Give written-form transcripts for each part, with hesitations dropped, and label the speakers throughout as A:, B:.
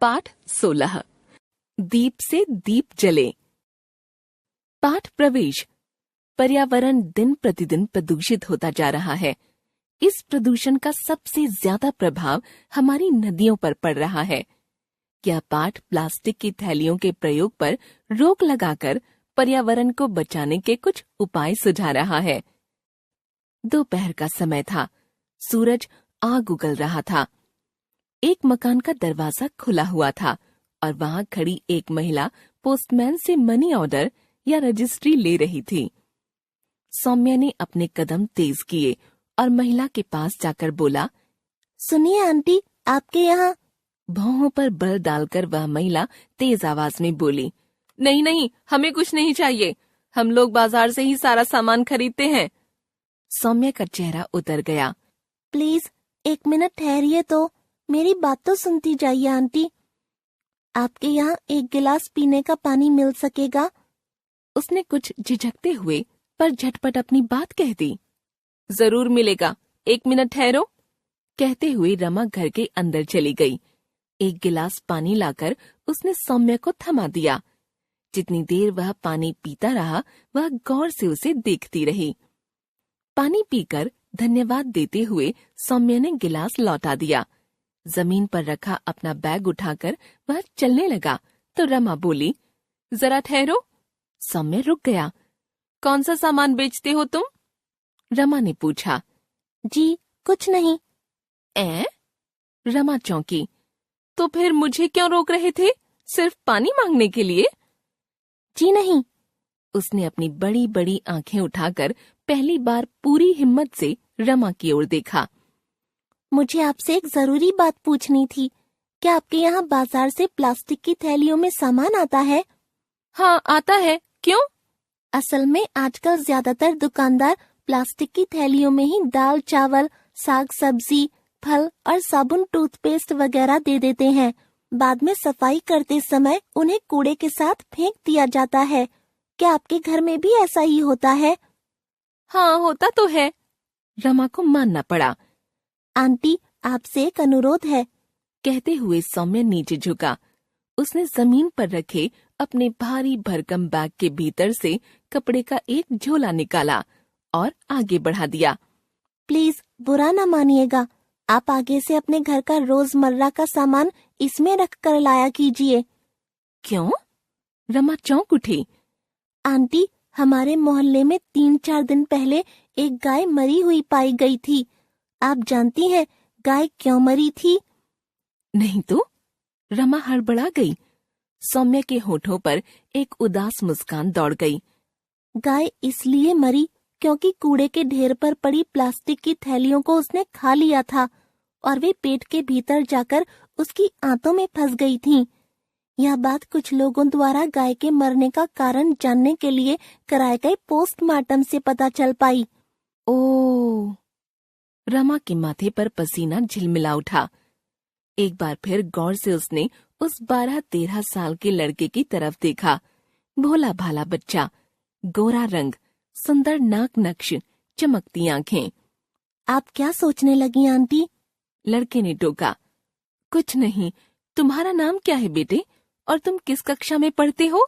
A: पाठ 16 दीप से दीप जले। पाठ प्रवेश। पर्यावरण दिन प्रतिदिन प्रदूषित होता जा रहा है। इस प्रदूषण का सबसे ज्यादा प्रभाव हमारी नदियों पर पड़ रहा है। यह पाठ प्लास्टिक की थैलियों के प्रयोग पर रोक लगाकर पर्यावरण को बचाने के कुछ उपाय सुझा रहा है। दोपहर का समय था। सूरज आग उगल रहा था। एक मकान का दरवाजा खुला हुआ था और वहां खड़ी एक महिला पोस्टमैन से मनी ऑर्डर या रजिस्ट्री ले रही थी। सौम्या ने अपने कदम तेज किए और महिला के पास जाकर बोला,
B: सुनिए आंटी, आपके यहाँ।
A: भौहों पर बल डालकर वह महिला तेज आवाज में बोली, नहीं नहीं, हमें कुछ नहीं चाहिए, हम लोग बाजार से ही सारा सामान खरीदते हैं। सौम्या का चेहरा उतर गया।
B: प्लीज 1 मिनट ठहरिए तो, मेरी बात तो सुनती जाइए आंटी। आपके यहाँ 1 गिलास पीने का पानी मिल सकेगा?
A: उसने कुछ झिझकते हुए पर झटपट अपनी बात कह दी। जरूर मिलेगा, 1 मिनट ठहरो। कहते हुए रमा घर के अंदर चली गई। 1 गिलास पानी लाकर उसने सौम्या को थमा दिया। जितनी देर वह पानी पीता रहा, वह गौर से उसे देखती रही। पानी पीकर धन्यवाद देते हुए सौम्या ने गिलास लौटा दिया। जमीन पर रखा अपना बैग उठाकर वह चलने लगा तो रमा बोली, जरा ठहरो। सौम्या रुक गया। कौन सा सामान बेचते हो तुम? रमा ने पूछा।
B: जी कुछ नहीं।
A: रमा चौंकी। तो फिर मुझे क्यों रोक रहे थे? सिर्फ पानी मांगने के लिए?
B: जी नहीं।
A: उसने अपनी बड़ी बड़ी आंखें उठाकर पहली बार पूरी हिम्मत से रमा की ओर देखा।
B: मुझे आपसे एक जरूरी बात पूछनी थी। क्या आपके यहाँ बाजार से प्लास्टिक की थैलियों में सामान आता है?
A: हाँ आता है, क्यों?
B: असल में आजकल ज्यादातर दुकानदार प्लास्टिक की थैलियों में ही दाल, चावल, साग सब्जी, फल और साबुन, टूथपेस्ट वगैरह दे देते हैं। बाद में सफाई करते समय उन्हें कूड़े के साथ फेंक दिया जाता है। क्या आपके घर में भी ऐसा ही होता है?
A: हाँ होता तो है। रमा को मानना पड़ा।
B: आंटी, आपसे एक अनुरोध है।
A: कहते हुए सौम्या नीचे झुका। उसने जमीन पर रखे अपने भारी भरकम बैग के भीतर से कपड़े का एक झोला निकाला और आगे बढ़ा दिया।
B: प्लीज बुरा न मानिएगा, आप आगे से अपने घर का रोजमर्रा का सामान इसमें रख कर लाया कीजिए।
A: क्यों? रमा चौंक उठी।
B: आंटी, हमारे मोहल्ले में 3-4 दिन पहले एक गाय मरी हुई पाई गई थी। आप जानती हैं गाय क्यों मरी थी?
A: नहीं तो। रमा हड़बड़ा गई। सौम्या के होठों पर एक उदास मुस्कान दौड़ गई।
B: गाय इसलिए मरी क्योंकि कूड़े के ढेर पर पड़ी प्लास्टिक की थैलियों को उसने खा लिया था और वे पेट के भीतर जाकर उसकी आंतों में फंस गई थीं। यह बात कुछ लोगों द्वारा गाय के मरने का कारण जानने के लिए कराए गए पोस्टमार्टम से पता चल पाई।
A: ओह! रमा के माथे पर पसीना झिलमिला उठा। एक बार फिर गौर से उसने उस 12-13 साल के लड़के की तरफ देखा। भोला भाला बच्चा, गोरा रंग, सुंदर नाक नक्श, चमकती आंखें।
B: आप क्या सोचने लगी आंटी?
A: लड़के ने टोका। कुछ नहीं। तुम्हारा नाम क्या है बेटे, और तुम किस कक्षा में पढ़ते हो?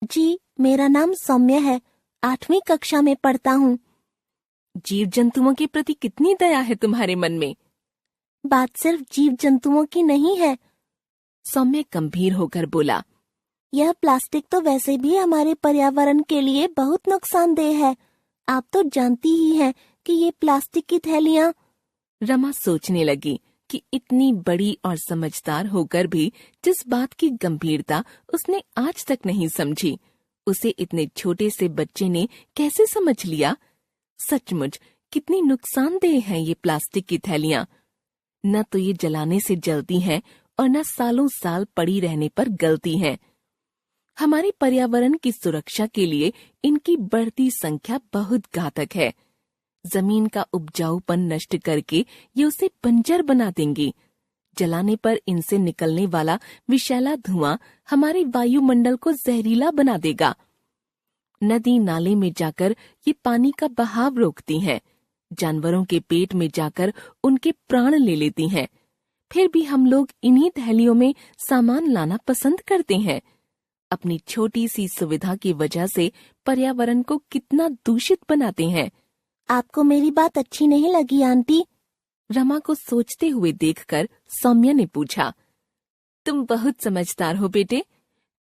B: जी, मेरा नाम सौम्या है, 8वीं कक्षा में पढ़ता हूँ।
A: जीव जंतुओं के प्रति कितनी दया है तुम्हारे मन में।
B: बात सिर्फ जीव जंतुओं की नहीं है,
A: सौम्या गंभीर होकर बोला।
B: यह प्लास्टिक तो वैसे भी हमारे पर्यावरण के लिए बहुत नुकसानदेह है। आप तो जानती ही हैं कि ये प्लास्टिक की थैलियाँ।
A: रमा सोचने लगी कि इतनी बड़ी और समझदार होकर भी जिस बात की गंभीरता उसने आज तक नहीं समझी, उसे इतने छोटे से बच्चे ने कैसे समझ लिया। सचमुच कितनी नुकसानदेह हैं ये प्लास्टिक की थैलियाँ। न तो ये जलाने से जलती हैं और न सालों साल पड़ी रहने पर गलती हैं। हमारे पर्यावरण की सुरक्षा के लिए इनकी बढ़ती संख्या बहुत घातक है। जमीन का उपजाऊपन नष्ट करके ये उसे बंजर बना देंगी। जलाने पर इनसे निकलने वाला विषैला धुआं हमारे वायुमंडल को जहरीला बना देगा। नदी नाले में जाकर ये पानी का बहाव रोकती हैं। जानवरों के पेट में जाकर उनके प्राण ले लेती हैं। फिर भी हम लोग इन्हीं थैलियों में सामान लाना पसंद करते हैं। अपनी छोटी सी सुविधा की वजह से पर्यावरण को कितना दूषित बनाते हैं।
B: आपको मेरी बात अच्छी नहीं लगी आंटी?
A: रमा को सोचते हुए देखकर सौम्या ने पूछा। तुम बहुत समझदार हो बेटे।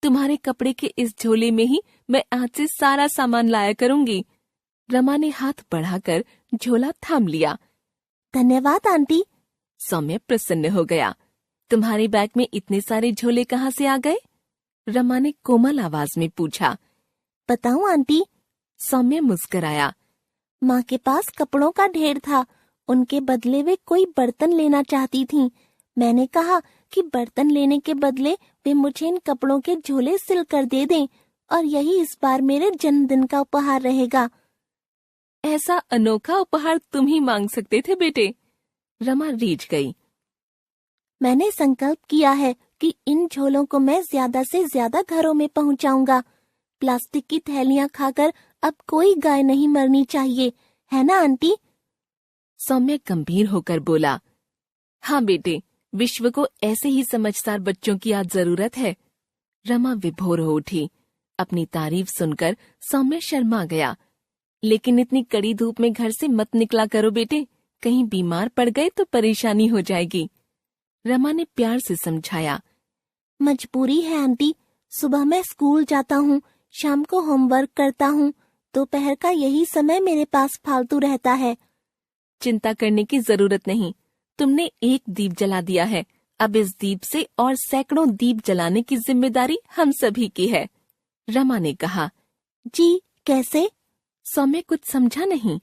A: तुम्हारे कपड़े के इस झोले में ही मैं आज से सारा सामान लाया करूंगी। रमा ने हाथ बढ़ाकर झोला थाम लिया।
B: धन्यवाद आंटी।
A: सौम्य प्रसन्न हो गया। तुम्हारे बैग में इतने सारे झोले कहाँ से आ गए? रमा ने कोमल आवाज में पूछा।
B: बताऊं आंटी?
A: सौम्य मुस्कुराया।
B: माँ के पास कपड़ों का ढेर था। उनके बदले वे कोई बर्तन लेना चाहती थीं। मैंने कहा कि बर्तन लेने के बदले वे मुझे इन कपड़ों के झोले सिल कर दे दें और यही इस बार मेरे जन्मदिन का उपहार रहेगा।
A: ऐसा अनोखा उपहार तुम ही मांग सकते थे बेटे। रमा रीझ गई।
B: मैंने संकल्प किया है कि इन झोलों को मैं ज्यादा से ज्यादा घरों में पहुंचाऊंगा। प्लास्टिक की थैलियां खाकर अब कोई गाय नहीं मरनी चाहिए, है ना आंटी?
A: सौम्य गंभीर होकर बोला। हाँ बेटे, विश्व को ऐसे ही समझदार बच्चों की आज जरूरत है। रमा विभोर हो उठी। अपनी तारीफ सुनकर सौम्य शर्मा गया। लेकिन इतनी कड़ी धूप में घर से मत निकला करो बेटे, कहीं बीमार पड़ गए तो परेशानी हो जाएगी। रमा ने प्यार से समझाया।
B: मजबूरी है आंटी। सुबह मैं स्कूल जाता हूँ, शाम को होमवर्क करता हूँ, दोपहर का यही समय मेरे पास फालतू रहता है।
A: चिंता करने की जरूरत नहीं। तुमने एक दीप जला दिया है, अब इस दीप से और सैकड़ों दीप जलाने की जिम्मेदारी हम सभी की है। रमा ने कहा।
B: जी कैसे?
A: सौम्य कुछ समझा नहीं।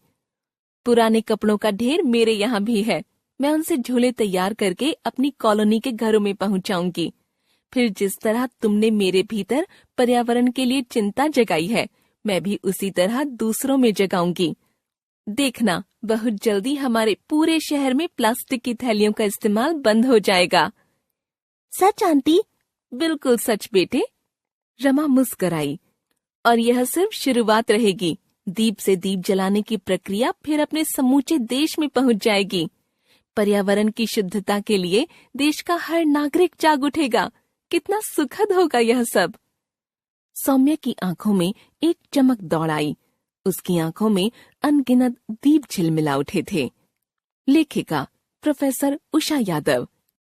A: पुराने कपड़ों का ढेर मेरे यहाँ भी है। मैं उनसे झोले तैयार करके अपनी कॉलोनी के घरों में पहुँचाऊंगी। फिर जिस तरह तुमने मेरे भीतर पर्यावरण के लिए चिंता जगाई है, मैं भी उसी तरह दूसरों में जगाऊंगी। देखना, बहुत जल्दी हमारे पूरे शहर में प्लास्टिक की थैलियों का इस्तेमाल बंद हो जाएगा।
B: सच आंटी?
A: बिल्कुल सच बेटे। रमा मुस्कुराई। और यह सिर्फ शुरुआत रहेगी। दीप से दीप जलाने की प्रक्रिया फिर अपने समूचे देश में पहुंच जाएगी। पर्यावरण की शुद्धता के लिए देश का हर नागरिक जाग उठेगा। कितना सुखद होगा यह सब। सौम्य की आंखों में एक चमक दौड़ आई। उसकी आंखों में अनगिनत दीप झिलमिला उठे थे। लेखिका प्रोफेसर उषा यादव।